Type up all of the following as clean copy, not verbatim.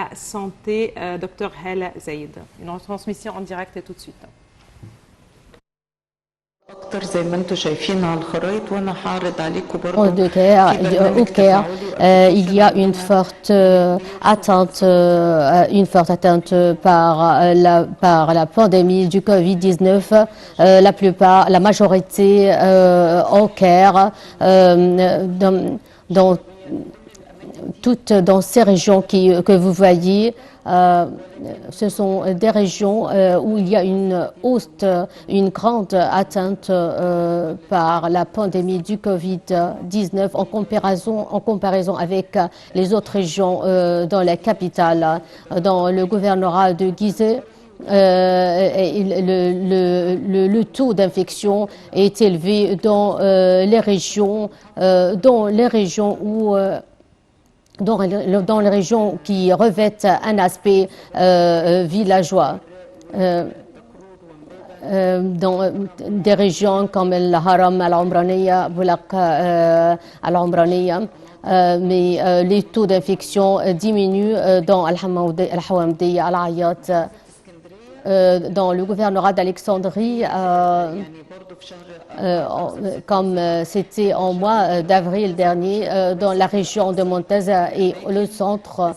la santé, Dr Hala Zaïd. Une retransmission en direct tout de suite. Au Caire, il y a une forte atteinte par la pandémie du Covid-19. La majorité au Caire, dans ces régions que vous voyez, ce sont des régions où il y a une grande atteinte par la pandémie du Covid-19 en comparaison avec les autres régions dans la capitale. Dans le gouvernorat de Gizeh, le taux d'infection est élevé dans les régions dans les régions qui revêtent un aspect villageois. Dans des régions comme le Haram al-Omraniya, Boulaq al-Omraniya, mais les taux d'infection diminuent dans Al-Hawamdiya, Al-Ayat. Dans le gouvernorat d'Alexandrie, comme c'était en mois d'avril dernier, dans la région de Montaza et le centre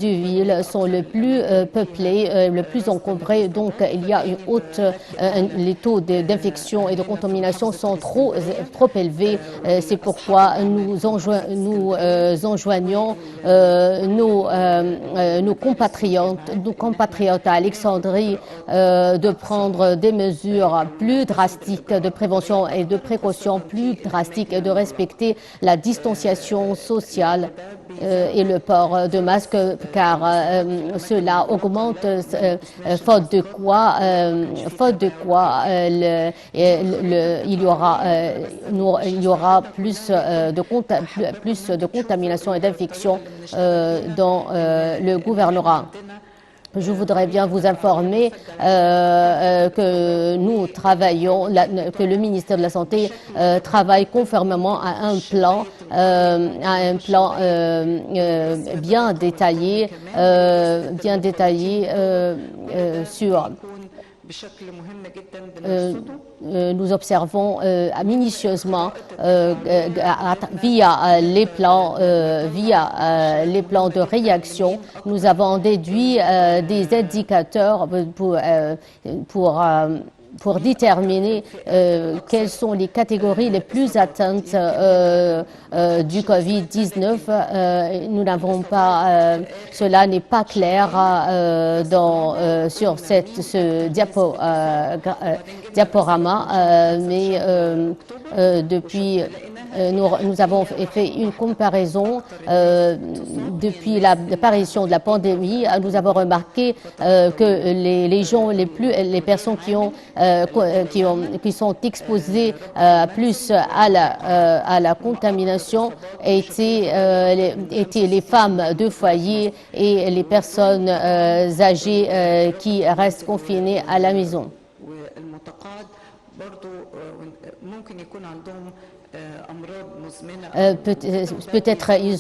du ville sont le plus peuplés, le plus encombrés. Donc il y a une les taux d'infection et de contamination sont trop élevés. C'est pourquoi nous enjoignons nos compatriotes à Alexandrie de prendre des mesures plus drastiques de prévention et de précaution plus drastiques et de respecter la distanciation sociale et le port de masque, car cela augmente, faute de quoi il y aura plus de contamination et d'infection dans le gouvernorat. Je voudrais bien vous informer que nous travaillons, que le ministère de la Santé travaille conformément à un plan bien détaillé sur. Nous observons minutieusement via les plans de réaction. Nous avons déduit des indicateurs pour déterminer quelles sont les catégories les plus atteintes du Covid-19. Nous n'avons pas, cela n'est pas clair sur ce diaporama, mais depuis nous avons fait une comparaison depuis l'apparition de la pandémie. Nous avons remarqué que les personnes qui sont exposées plus à la contamination étaient les femmes de foyer et les personnes âgées qui restent confinées à la maison. Peut-être ils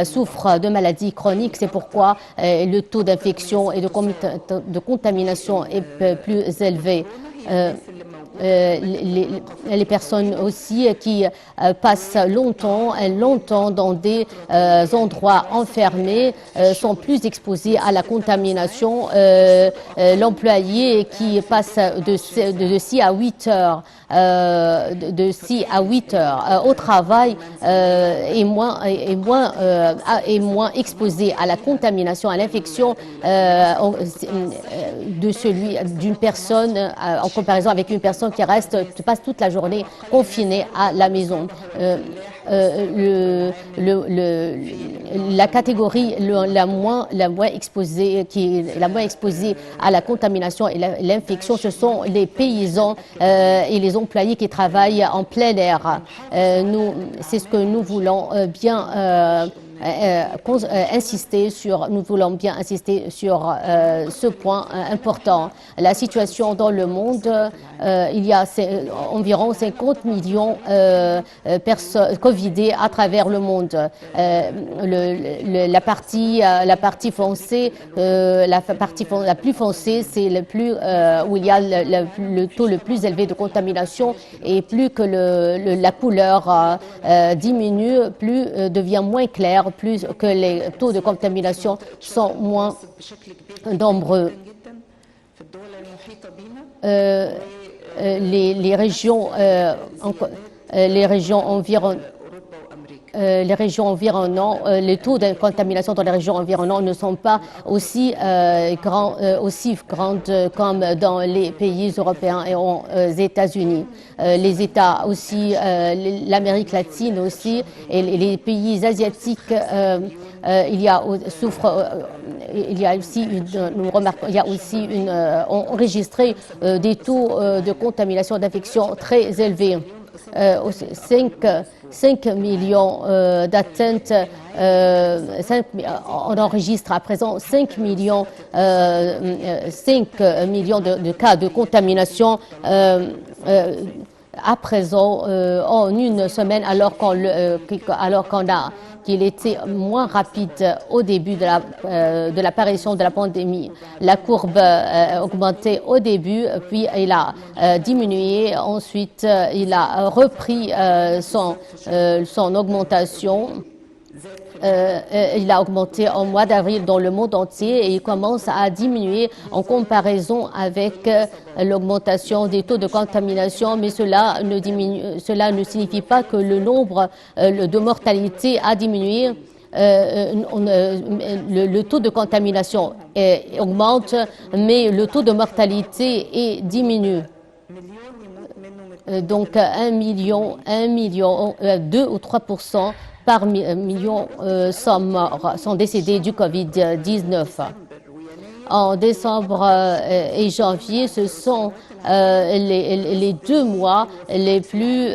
souffrent de maladies chroniques, c'est pourquoi le taux d'infection et de contamination est plus élevé. Les personnes aussi qui passent longtemps dans des endroits enfermés sont plus exposés à la contamination. L'employé qui passe de 6 à 8 heures au travail est moins exposé à la contamination, à l'infection d'une personne en comparaison avec une personne qui passe toute la journée confinée à la maison. La catégorie la moins exposée, qui est la moins exposée à la contamination et l'infection, ce sont les paysans et les employés qui travaillent en plein air. C'est ce que nous voulons bien nous voulons bien insister sur ce point important. La situation dans le monde, il y a environ 50 millions de personnes covidées à travers le monde. La partie foncée, la plus foncée, c'est le plus où il y a le taux le plus élevé de contamination, et plus que la couleur diminue, plus devient moins clair, plus que les taux de contamination sont moins nombreux. Les régions environnantes, les taux de contamination dans les régions environnantes ne sont pas aussi grandes comme dans les pays européens et aux États-Unis. Les États aussi, l'Amérique latine aussi, et les pays asiatiques, ont enregistré des taux de contamination d'infection très élevés. 5 millions d'atteintes, on enregistre à présent 5 millions de cas de contamination à présent en une semaine, alors qu'il était moins rapide au début de l'apparition de la pandémie. La courbe augmentait au début, puis il a diminué. Ensuite, il a repris son augmentation. Il a augmenté en mois d'avril dans le monde entier, et il commence à diminuer en comparaison avec l'augmentation des taux de contamination, mais cela ne signifie pas que le nombre de mortalité a diminué. Le taux de contamination augmente, mais le taux de mortalité diminue. Donc 1 million, 2 ou 3% par million sont décédés du Covid-19. En décembre et janvier, ce sont les 2 mois les plus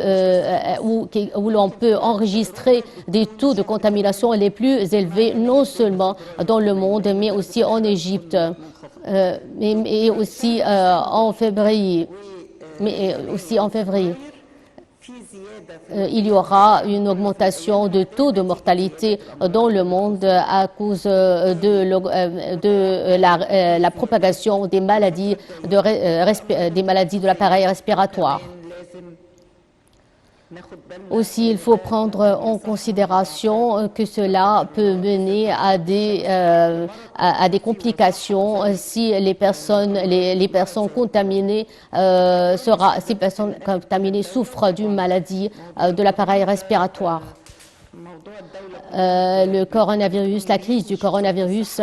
où l'on peut enregistrer des taux de contamination les plus élevés, non seulement dans le monde, mais aussi en Égypte, et aussi en février. Il y aura une augmentation de taux de mortalité dans le monde à cause de la propagation des maladies de l'appareil respiratoire. Aussi, il faut prendre en considération que cela peut mener à des complications si les personnes contaminées souffrent d'une maladie de l'appareil respiratoire. Le coronavirus, la crise du coronavirus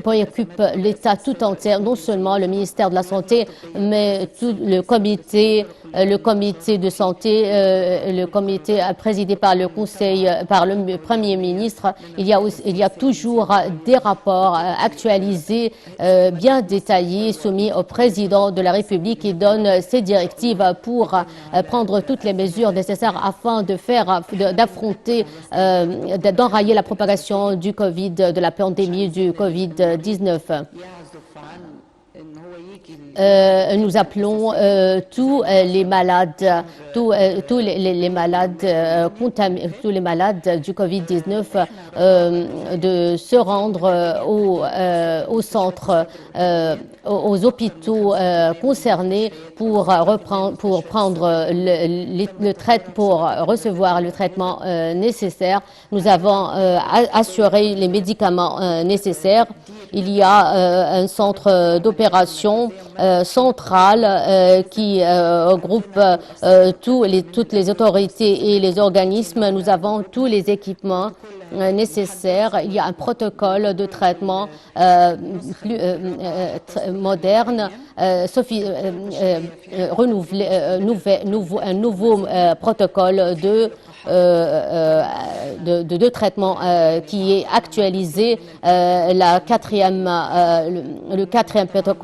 préoccupe l'État tout entier, non seulement le ministère de la Santé, mais tout le comité de santé, le comité présidé par le Conseil, par le Premier ministre. Il y a toujours des rapports actualisés, bien détaillés, soumis au président de la République, qui donne ses directives pour prendre toutes les mesures nécessaires afin d'enrayer la propagation du Covid, de la pandémie du Covid-19. Nous appelons tous les malades du Covid-19 de se rendre au centre, aux hôpitaux concernés pour recevoir le traitement nécessaire. Nous avons assuré les médicaments nécessaires. Il y a un centre d'opération central qui regroupe toutes les autorités et les organismes. Nous avons tous les équipements nécessaires. Il y a un protocole de traitement moderne, renouvelé, un nouveau protocole de traitement qui est actualisé. Le quatrième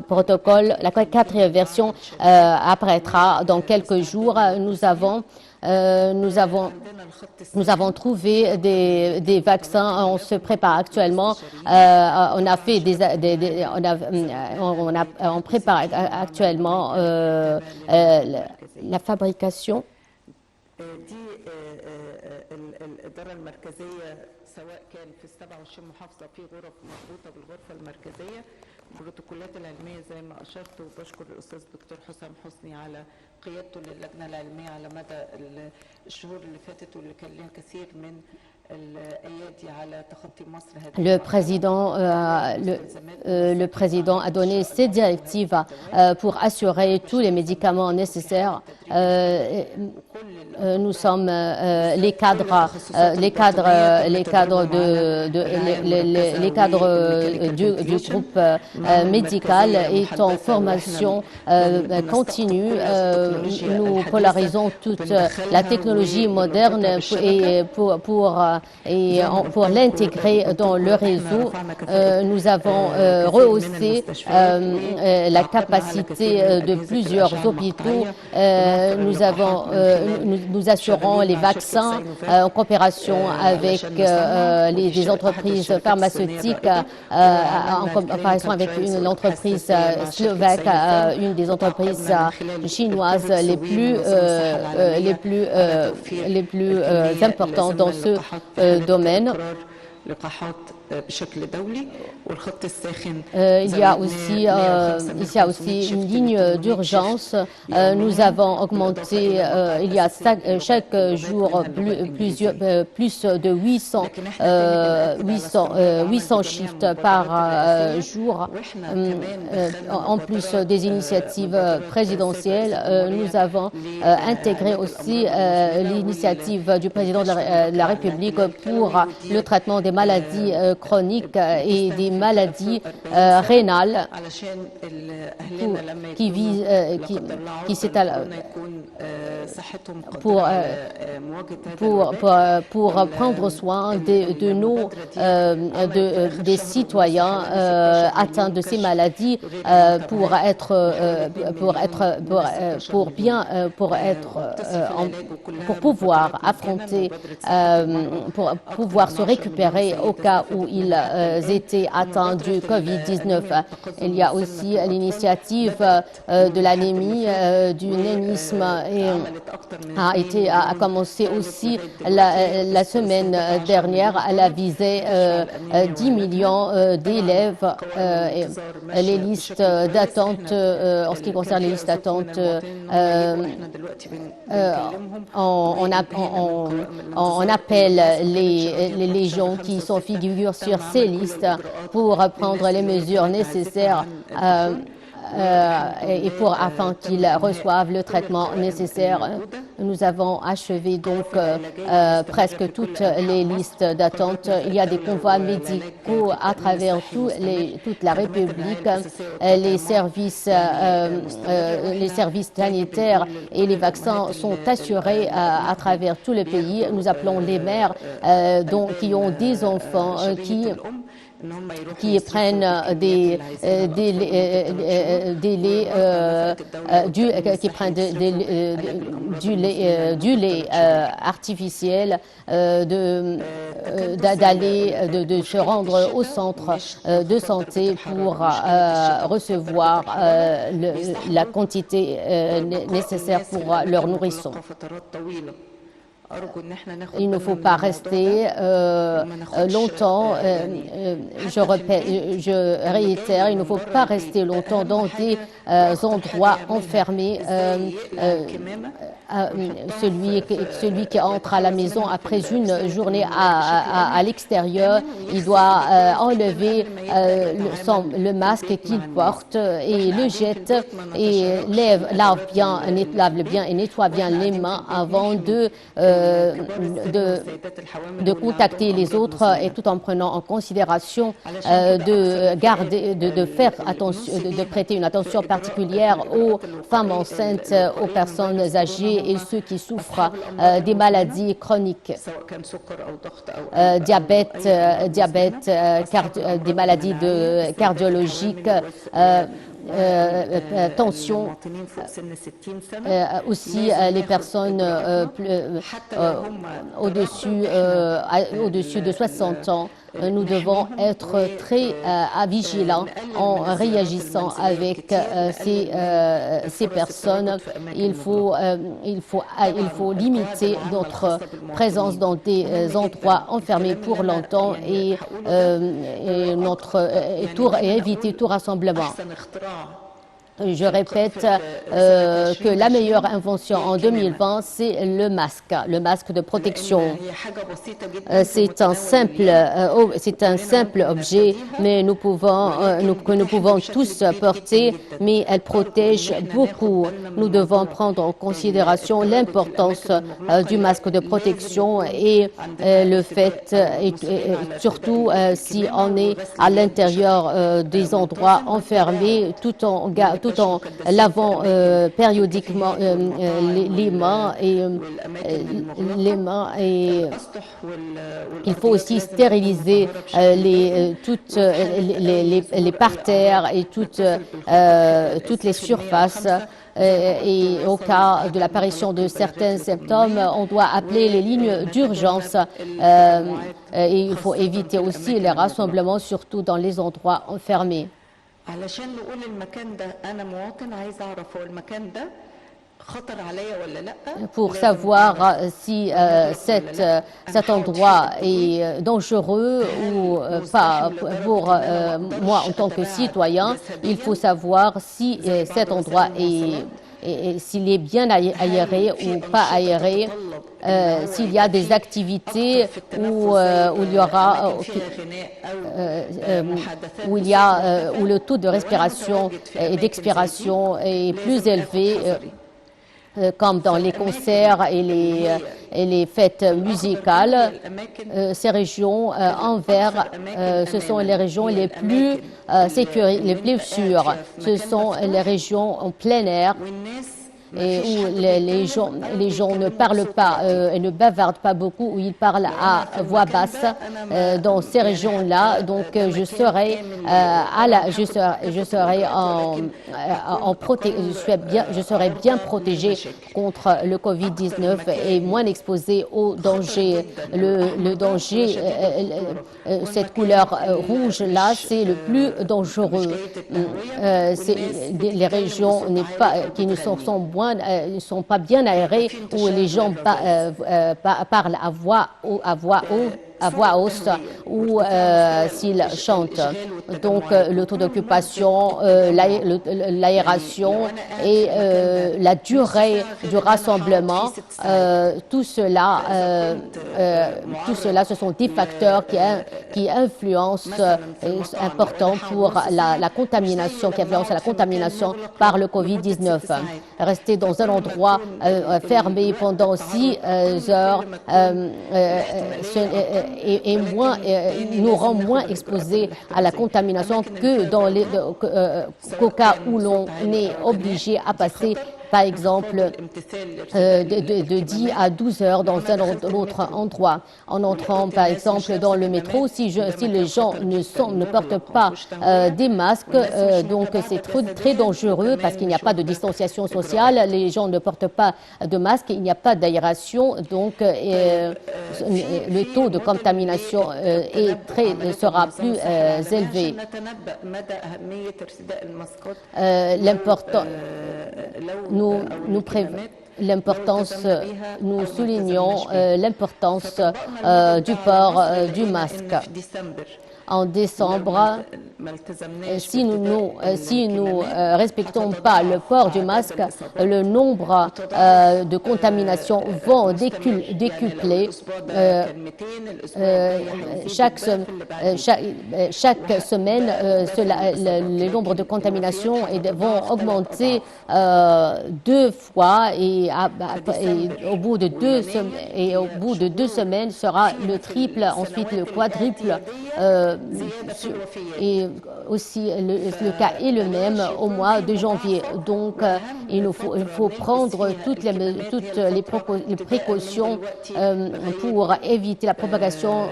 protocole, la quatrième version apparaîtra dans quelques jours. Nous avons Nous avons trouvé des vaccins. On se prépare actuellement. On a fait on prépare actuellement la fabrication. دي الإدارة المركزية سواء كان في 27 محافظة في غرف مربوطة بالغرفة المركزية. البروتوكولات العلمية زي ما أشرت، وبشكر الأستاذ الدكتور حسام حسني على قيادته للجنة العلمية على مدى الشهور اللي فاتت، واللي كان لها كثير من Le président a donné ses directives pour assurer tous les médicaments nécessaires. Nous sommes les cadres du groupe médical est en formation continue. Nous polarisons toute la technologie moderne pour l'intégrer dans le réseau. Nous avons rehaussé la capacité de plusieurs hôpitaux. Nous assurons les vaccins en coopération avec les entreprises pharmaceutiques, en coopération avec une entreprise slovaque, une des entreprises chinoises les plus importantes dans ce domaine. Il y a aussi une ligne d'urgence. Nous avons augmenté, il y a chaque jour plus de 800 shifts par jour. En plus des initiatives présidentielles, nous avons intégré aussi l'initiative du président de la République pour le traitement des maladies chroniques et des maladies rénales pour prendre soin des citoyens atteints de ces maladies pour pouvoir affronter, pour pouvoir se récupérer au cas où ils étaient atteints du Covid-19. Il y a aussi l'initiative de l'anémie, du nénisme et a commencé aussi la semaine dernière. Elle a visé 10 millions d'élèves. Les listes d'attente, en ce qui concerne les listes d'attente, on appelle les gens qui sont figurent sur ces listes pour prendre les mesures nécessaires afin qu'ils reçoivent le traitement nécessaire. Nous avons achevé donc presque toutes les listes d'attente. Il y a des convois médicaux à travers toute la République. Les services sanitaires et les vaccins sont assurés à travers tout le pays. Nous appelons les mères qui ont des enfants qui prennent du lait artificiel, de se rendre au centre de santé pour recevoir la quantité nécessaire pour leur nourrisson. Il ne faut pas rester longtemps, je réitère, il ne faut pas rester longtemps dans des endroits enfermés. Celui qui entre à la maison après une journée à l'extérieur, il doit enlever le masque qu'il porte et le jette et lave bien et nettoie bien les mains avant de contacter les autres, et tout en prenant en considération de faire attention, de prêter une attention particulière aux femmes enceintes, aux personnes âgées et ceux qui souffrent des maladies chroniques, diabète, des maladies cardiologiques, tension. المواطنين فوق سن 60 سنة Aussi les personnes au-dessus de 60 ans. Nous devons être très vigilants en réagissant avec ces personnes. Il faut limiter notre présence dans des endroits enfermés pour longtemps et éviter tout rassemblement. أحسن اختراع Je répète que la meilleure invention en 2020, c'est le masque de protection. هي حاجة بسيطة جدا C'est un simple objet, mais que nous pouvons tous porter, mais elle protège beaucoup. Nous devons prendre en considération l'importance du masque de protection et le fait, surtout si on est à l'intérieur des endroits enfermés, tout en lavant périodiquement les mains et il faut aussi stériliser les parterres et toutes les surfaces. Et au cas de l'apparition de certains symptômes, on doit appeler les lignes d'urgence. Et il faut éviter aussi les rassemblements, surtout dans les endroits enfermés. علشان نقول المكان ده أنا مواطن عايز أعرف هو المكان ده خطر عليا ولا لأ. Pour savoir si cet endroit est dangereux ou pas pour moi en tant que citoyen, il faut savoir si cet endroit s'il est bien aéré ou pas aéré, s'il y a des activités où le taux de respiration et d'expiration est plus élevé, comme dans les concerts et les fêtes musicales. Ces régions en vert, ce sont les régions les plus sûres. Ce sont les régions en plein air et où les gens ne parlent pas et ne bavardent pas beaucoup, où ils parlent à voix basse. Dans ces régions-là, donc je serai bien protégée contre le Covid-19 et moins exposée au danger. Le danger, cette couleur rouge-là, c'est le plus dangereux. Les régions qui ne sont pas bien aérées, où les gens parlent à voix haute ou s'ils chantent. Donc le taux d'occupation, l'aération et la durée du rassemblement, tout cela, ce sont des facteurs qui influencent important pour la contamination, qui influencent la contamination par le Covid-19. Rester dans un endroit fermé pendant 6 heures nous rend moins exposés à la contamination qu'au cas où l'on est obligé à passer par exemple de 10 à 12 heures dans un autre endroit. En entrant par exemple dans le métro, si les gens ne portent pas des masques, donc c'est très dangereux parce qu'il n'y a pas de distanciation sociale, les gens ne portent pas de masque, il n'y a pas d'aération, donc le taux de contamination sera plus élevé. Nous soulignons l'importance du port du masque. En décembre, si nous ne respectons pas le port du masque, le nombre de contaminations vont décupler. Chaque semaine, le nombre de contaminations vont augmenter 2 fois et au bout de 2 semaines sera le triple, ensuite le quadruple. Et aussi le cas est le même au mois de janvier. Donc il faut prendre toutes les précautions pour éviter la propagation,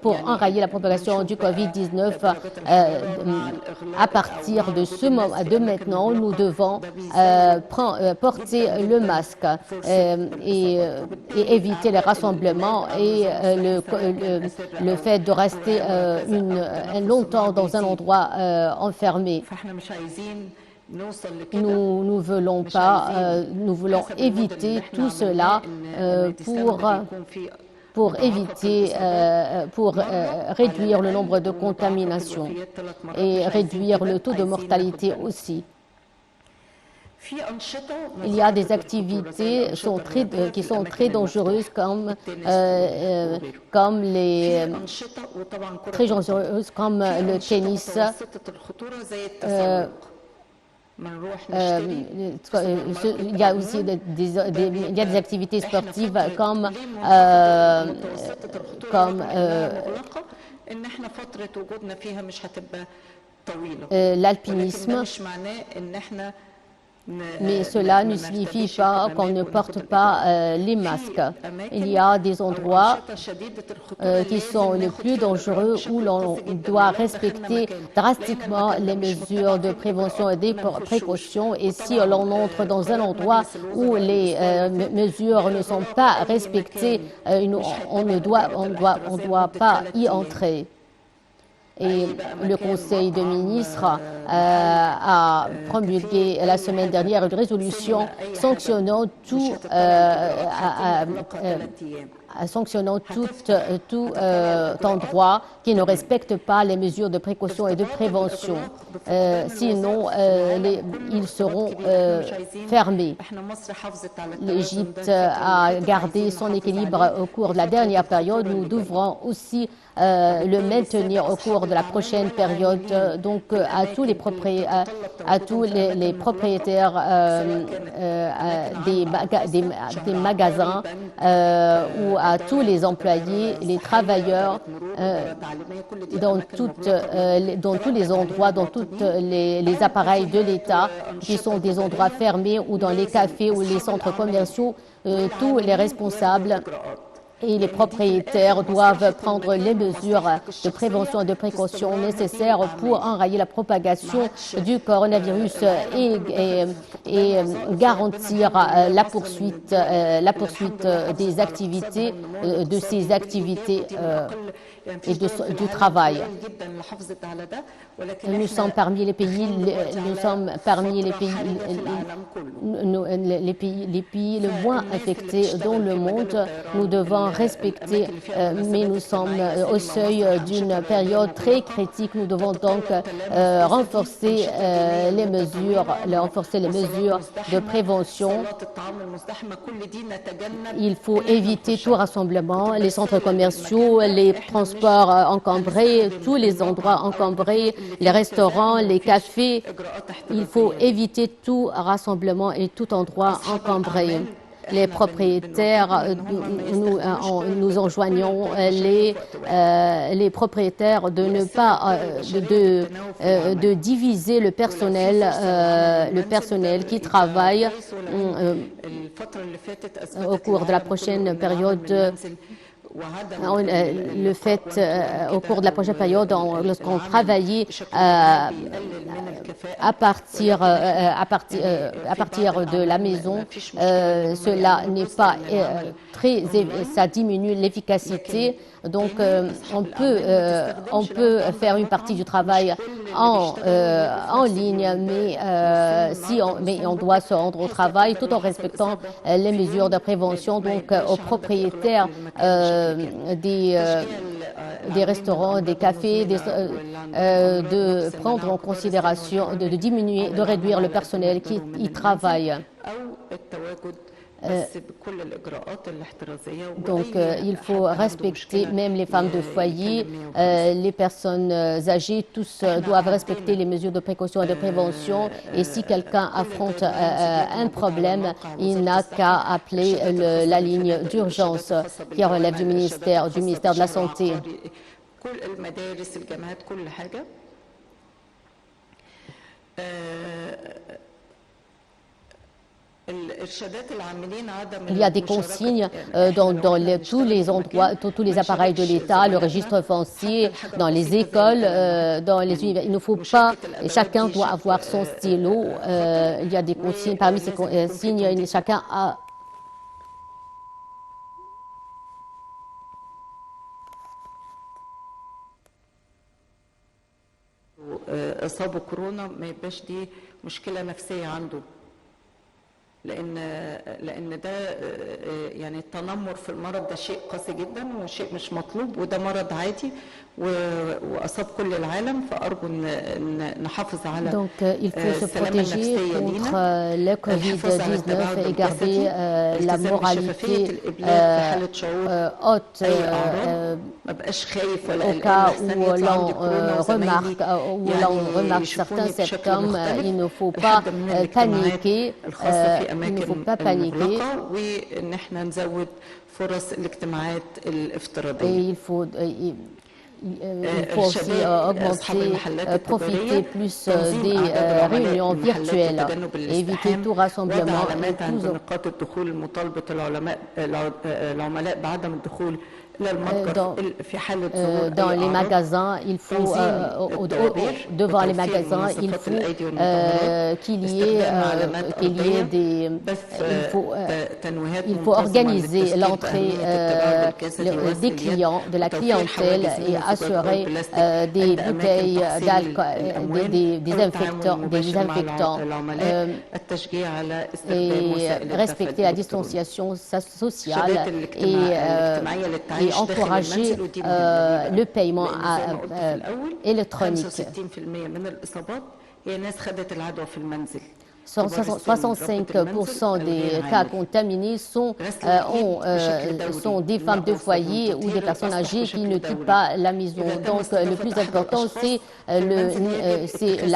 pour enrayer la propagation du Covid-19. À partir de ce moment, de maintenant, nous devons porter le masque et éviter les rassemblements et le fait de rester longtemps dans un endroit enfermé. Nous ne voulons pas, nous voulons éviter tout cela pour réduire le nombre de contaminations et réduire le taux de mortalité aussi. Il y a des activités qui sont très dangereuses comme le tennis. Il y a aussi des activités sportives comme l'alpinisme. Mais cela ne signifie pas qu'on ne porte pas les masques. Il y a des endroits qui sont les plus dangereux où l'on doit respecter drastiquement les mesures de prévention et des précautions. Et si l'on entre dans un endroit où les mesures ne sont pas respectées, on ne doit pas y entrer. Et le Conseil des ministres a promulgué la semaine dernière une résolution sanctionnant tout endroit qui ne respecte pas les mesures de précaution et de prévention. Sinon, ils seront fermés. L'Égypte a gardé son équilibre au cours de la dernière période. Nous devrons aussi le maintenir au cours de la prochaine période. Donc, à tous les propriétaires des magasins ou à tous les employés, les travailleurs, dans tous les endroits, dans tous les appareils de l'État qui sont des endroits fermés ou dans les cafés ou les centres commerciaux, tous les responsables et les propriétaires doivent prendre les mesures de prévention et de précaution nécessaires pour enrayer la propagation du coronavirus et garantir la poursuite des activités, de ces activités et du travail. Nous sommes parmi les pays le moins affectés dans le monde. Nous devons respecter, mais nous sommes au seuil d'une période très critique. Nous devons donc renforcer les mesures de prévention. Il faut éviter tout rassemblement, les centres commerciaux, les transports encombrés, tous les endroits encombrés, les restaurants, les cafés. Il faut éviter tout rassemblement et tout endroit encombré. Les propriétaires, nous enjoignons les propriétaires de ne pas de diviser le personnel qui travaille au cours de la prochaine période. Au cours de la prochaine période, lorsqu'on travaillait à partir de la maison, cela n'est pas ça diminue l'efficacité. Donc, on peut faire une partie du travail en ligne, mais on doit se rendre au travail tout en respectant les mesures de prévention. Donc, aux propriétaires des restaurants, des cafés, de prendre en considération, de réduire le personnel qui y travaille. بس بكل الإجراءات الاحترازية. Donc, il faut respecter même les femmes de foyer, les personnes âgées, tous doivent respecter les mesures de précaution et de prévention. Et si quelqu'un affronte un problème, il n'a qu'à appeler la ligne d'urgence qui relève du ministère de la Santé. كل المدارس الجامعات كل حاجة. Il y a des consignes dans tous les endroits, tous les appareils de l'État, le registre foncier, dans les écoles, dans les universités. Il ne faut pas, chacun doit avoir son stylo. Il y a des consignes, parmi ces consignes, chacun a. أصابوا كورونا ما يبقاش دي مشكلة نفسية عنده، لأن ده يعني التنمر في المرض ده شيء قاسي جدا وشيء مش مطلوب، وده مرض عادي وأصاب كل العالم، فأرجو إن نحافظ على السلامة النفسية لينا، le Covid-19 et garder la moralité haute au cas où l'on remarque certains symptômes. Il ne faut pas paniquer. Il ne faut pas paniquer. Et il faut aussi profiter plus des réunions virtuelles et éviter tout rassemblement. Dans les magasins, il faut, devant les magasins, il faut qu'il y ait des... Il faut organiser l'entrée des clients, de la clientèle et assurer des bouteilles d'alcool, des désinfectants et respecter la distanciation sociale et encourager le paiement électronique. 65% des cas contaminés sont des femmes de foyer ou des personnes âgées qui ne quittent pas la maison. Donc, le plus important, c'est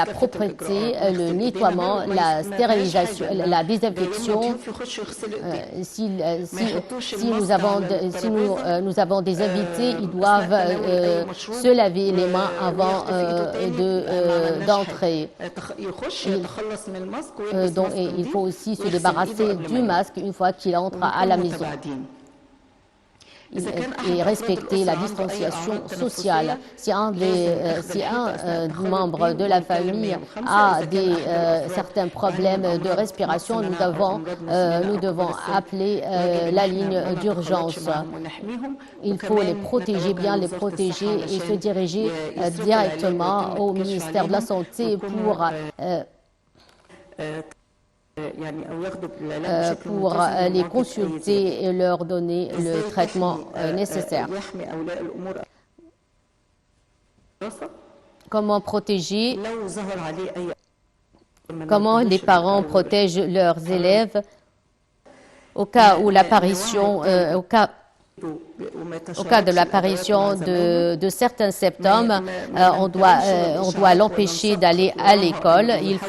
la propreté, le nettoiement, la stérilisation, la désinfection. Si nous avons des invités, ils doivent se laver les mains avant d'entrer. Donc, il faut aussi se débarrasser du masque une fois qu'il entre à la maison et respecter la distanciation sociale. Si un membre de la famille a certains problèmes de respiration, nous devons appeler la ligne d'urgence. Il faut les protéger, bien les protéger et se diriger directement au ministère de la Santé pour les consulter et leur donner le traitement nécessaire. Comment protéger? Comment les parents protègent leurs élèves au cas où l'apparition, au cas de l'apparition de certains symptômes, on doit l'empêcher d'aller à l'école. Il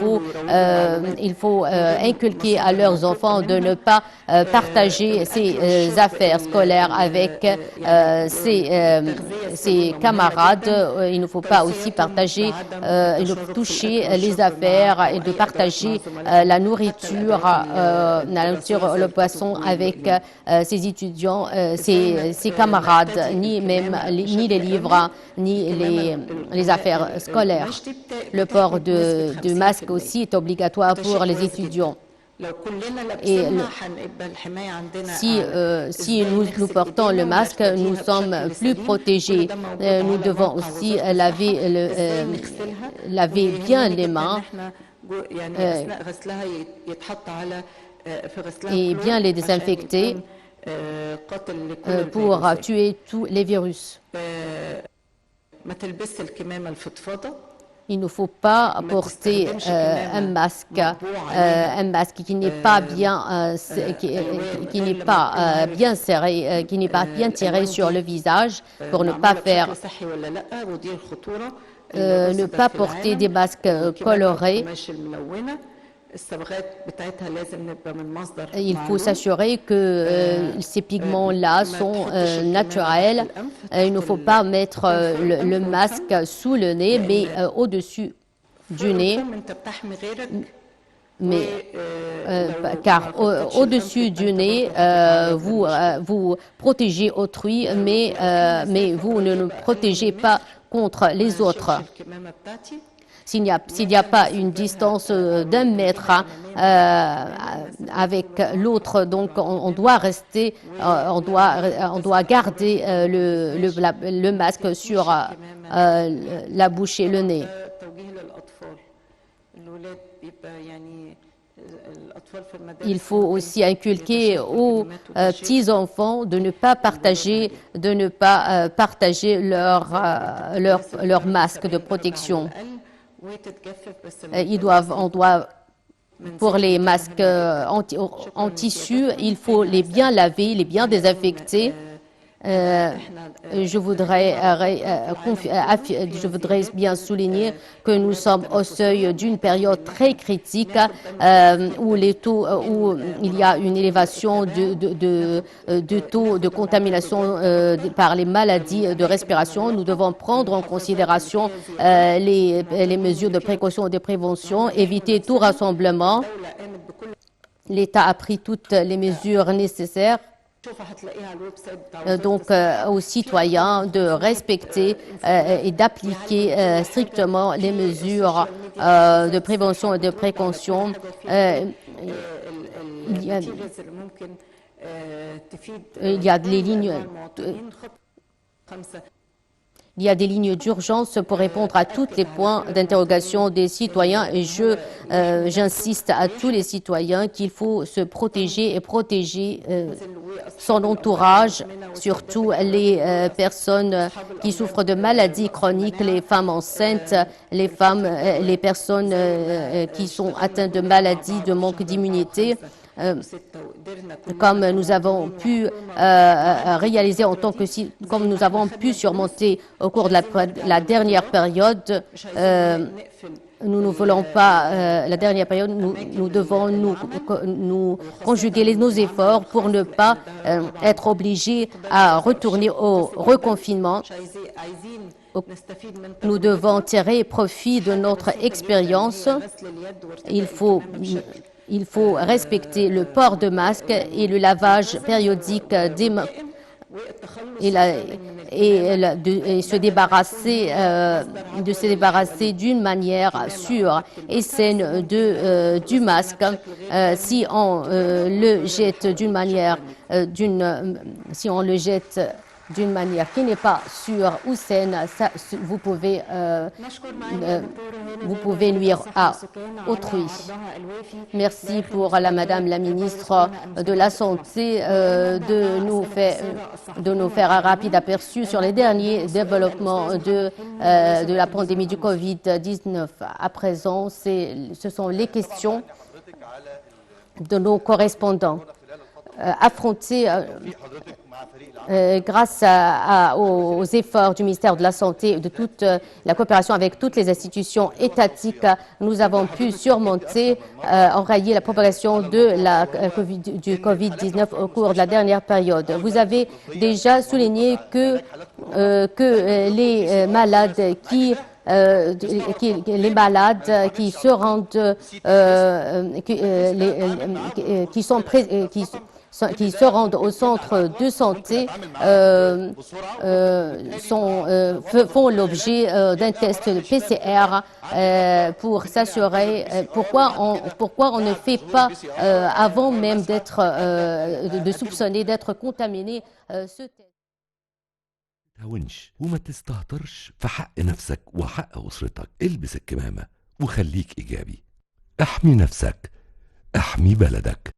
faut inculquer à leurs enfants de ne pas partager ses affaires scolaires avec ses camarades. Il ne faut pas aussi partager, toucher les affaires et de partager la nourriture, le poisson avec ses étudiants, ses camarades, ni les livres, ni les affaires scolaires. Le port du masque aussi est obligatoire pour les étudiants. Et si nous portons le masque, nous sommes plus protégés. Nous devons aussi laver bien les mains et bien les désinfecter pour tuer tous les virus. Il ne faut pas porter un masque qui n'est pas bien, qui n'est pas bien serré, qui n'est pas bien tiré sur le visage pour ne pas faire, ne pas porter des masques colorés. Il faut s'assurer que ces pigments-là sont naturels. Il ne faut pas mettre le masque sous le nez, mais au-dessus du nez. Mais, car au-dessus du nez, vous protégez autrui, mais vous ne le protégez pas contre les autres. S'il n'y a pas une distance d'1 mètre avec l'autre, donc on doit rester, on doit garder le masque sur la bouche et le nez. Il faut aussi inculquer aux petits-enfants de ne pas partager, leur masque de protection. Pour les masques en tissu, il faut les bien laver, les bien désinfecter. Je voudrais bien souligner que nous sommes au seuil d'une période très critique où il y a une élévation de taux de contamination par les maladies de respiration. Nous devons prendre en considération les mesures de précaution et de prévention, éviter tout rassemblement. L'État a pris toutes les mesures nécessaires. Donc aux citoyens de respecter et d'appliquer strictement les mesures de prévention et de précaution. Il y a des lignes d'urgence pour répondre à tous les points d'interrogation des citoyens et j'insiste à tous les citoyens qu'il faut se protéger et protéger son entourage, surtout les personnes qui souffrent de maladies chroniques, les femmes enceintes, les personnes qui sont atteintes de maladies de manque d'immunité. Comme nous avons pu réaliser comme nous avons pu surmonter au cours de la dernière période, nous ne voulons pas la dernière période, nous devons nous conjuguer nos efforts pour ne pas être obligés à retourner au reconfinement. Nous devons tirer profit de notre expérience. Il faut respecter le port de masque et le lavage périodique des mains et se débarrasser d'une manière sûre et saine du masque. Si on le jette d'une manière qui n'est pas sûre ou saine, vous pouvez nuire à autrui. Merci pour Madame la ministre de la Santé de nous faire un rapide aperçu sur les derniers développements de la pandémie du Covid-19. À présent, ce sont les questions de nos correspondants. Affronter grâce aux efforts du ministère de la Santé et de toute la coopération avec toutes les institutions étatiques, nous avons pu enrayer la propagation du Covid-19 au cours de la dernière période. Vous avez déjà souligné que les malades qui se rendent au centre de santé font l'objet d'un test de PCR pour s'assurer pourquoi on ne fait pas avant même de soupçonner d'être contaminé ce test. تهونش وما تستهترش في حق نفسك وحق أسرتك. البس الكمامة وخليك إيجابي. احمي نفسك، احمي بلدك.